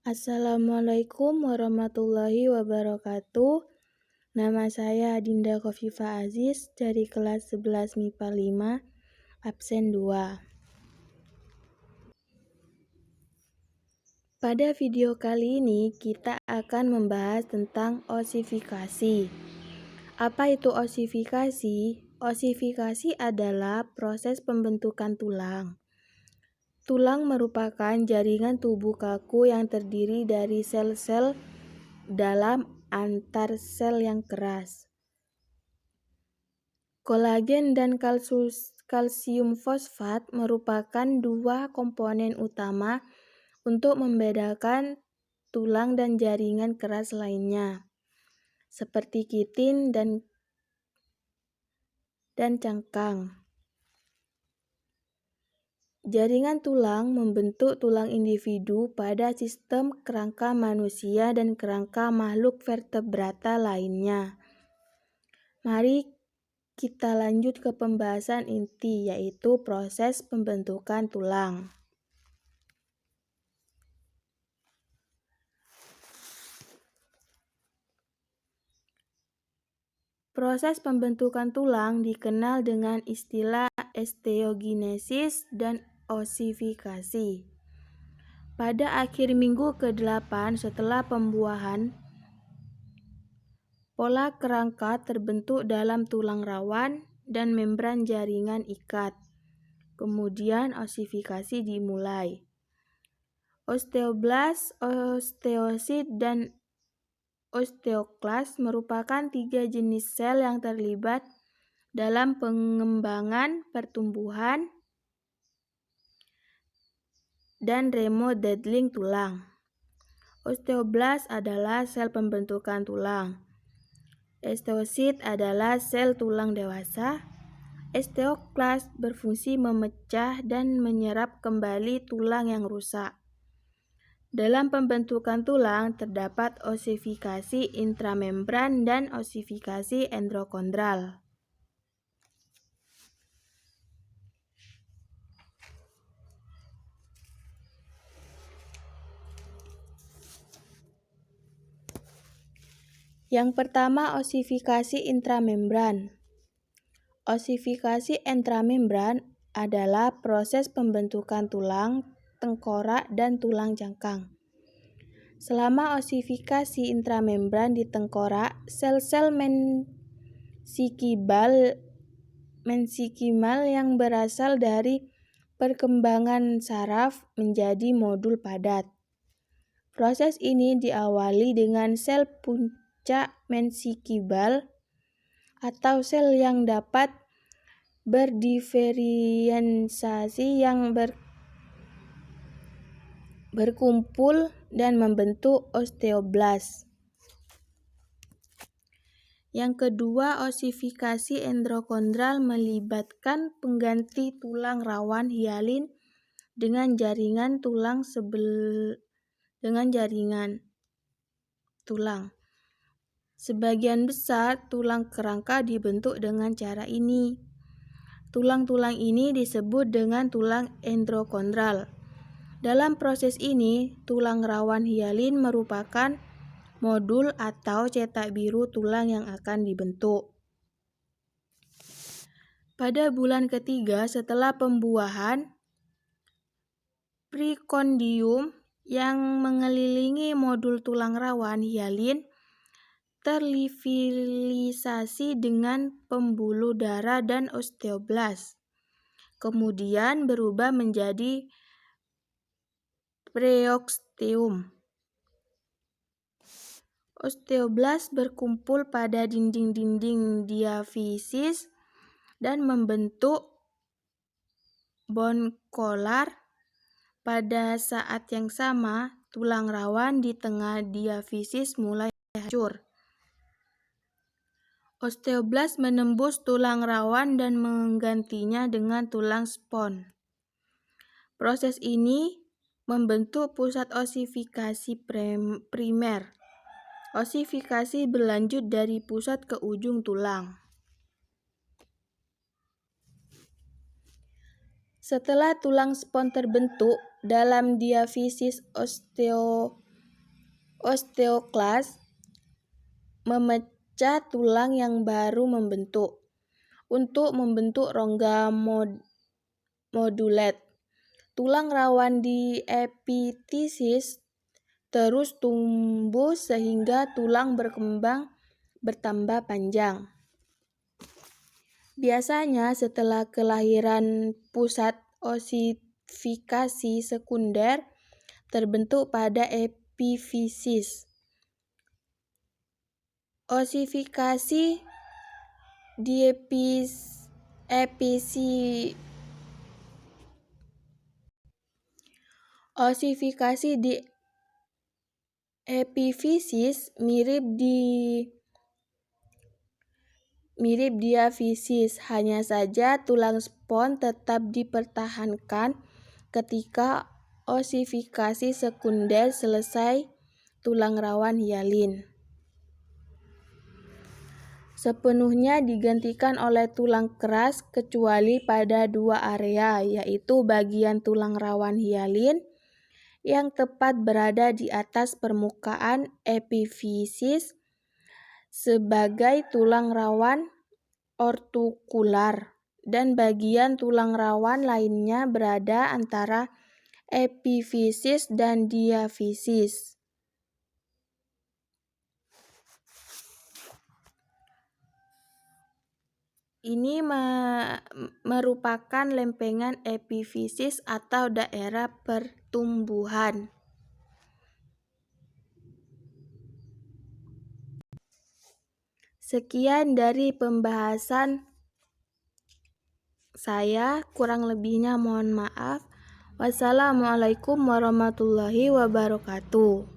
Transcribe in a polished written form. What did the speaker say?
Assalamualaikum warahmatullahi wabarakatuh. Nama saya Dinda Khofifa Aziz dari kelas 11 MIPA 5, absen 2. Pada video kali ini kita akan membahas tentang osifikasi. Apa itu osifikasi? Osifikasi adalah proses pembentukan tulang. Tulang merupakan jaringan tubuh kaku yang terdiri dari sel-sel dalam antar sel yang keras. Kolagen dan kalsium fosfat merupakan dua komponen utama untuk membedakan tulang dan jaringan keras lainnya, seperti kitin dan cangkang. Jaringan tulang membentuk tulang individu pada sistem kerangka manusia dan kerangka makhluk vertebrata lainnya. Mari kita lanjut ke pembahasan inti, yaitu proses pembentukan tulang. Proses pembentukan tulang dikenal dengan istilah osteogenesis dan osifikasi. Pada akhir minggu ke-8 setelah pembuahan, pola kerangka terbentuk dalam tulang rawan dan membran jaringan ikat. Kemudian osifikasi dimulai. Osteoblas, osteosit, dan osteoklas merupakan 3 jenis sel yang terlibat dalam pengembangan, pertumbuhan, dan remodeling tulang. Osteoblas adalah sel pembentukan tulang. Osteosit adalah sel tulang dewasa. Osteoklas berfungsi memecah dan menyerap kembali tulang yang rusak. Dalam pembentukan tulang terdapat osifikasi intramembran dan osifikasi endokondral. Yang pertama, osifikasi intramembran. Osifikasi intramembran adalah proses pembentukan tulang, tengkorak, dan tulang cangkang. Selama osifikasi intramembran di tengkorak, sel-sel mesenkimal yang berasal dari perkembangan saraf menjadi modul padat. Proses ini diawali dengan sel puncak mesenkimal atau sel yang dapat berdiferensiasi yang berkumpul dan membentuk osteoblas. Yang kedua, osifikasi endokondral melibatkan pengganti tulang rawan hialin dengan jaringan tulang. Sebagian besar tulang kerangka dibentuk dengan cara ini. Tulang-tulang ini disebut dengan tulang endokondral. Dalam proses ini, tulang rawan hialin merupakan modul atau cetak biru tulang yang akan dibentuk. Pada bulan ketiga setelah pembuahan, prekondium yang mengelilingi modul tulang rawan hialin terlifilisasi dengan pembuluh darah dan osteoblas. Kemudian berubah menjadi preosteum. Osteoblas berkumpul pada dinding-dinding diafisis dan membentuk bone collar. Pada saat yang sama, tulang rawan di tengah diafisis mulai hancur. Osteoblas menembus tulang rawan dan menggantinya dengan tulang spons. Proses ini membentuk pusat osifikasi primer. Osifikasi berlanjut dari pusat ke ujung tulang. Setelah tulang spons terbentuk dalam diafisis Osteoklas memecah tulang yang baru membentuk untuk membentuk rongga modulet. Tulang rawan di epifisiis terus tumbuh sehingga tulang bertambah panjang. Biasanya setelah kelahiran pusat osifikasi sekunder terbentuk pada epifisiis. Osifikasi di epifisiis mirip diafisis, hanya saja tulang spons tetap dipertahankan ketika osifikasi sekunder selesai tulang rawan hialin sepenuhnya digantikan oleh tulang keras kecuali pada dua area, yaitu bagian tulang rawan hialin yang tepat berada di atas permukaan epifisiis sebagai tulang rawan ortokular, dan bagian tulang rawan lainnya berada antara epifisiis dan diafisis. Ini merupakan lempengan epifisiis atau daerah pertumbuhan. Sekian dari pembahasan saya, kurang lebihnya mohon maaf. Wassalamualaikum warahmatullahi wabarakatuh.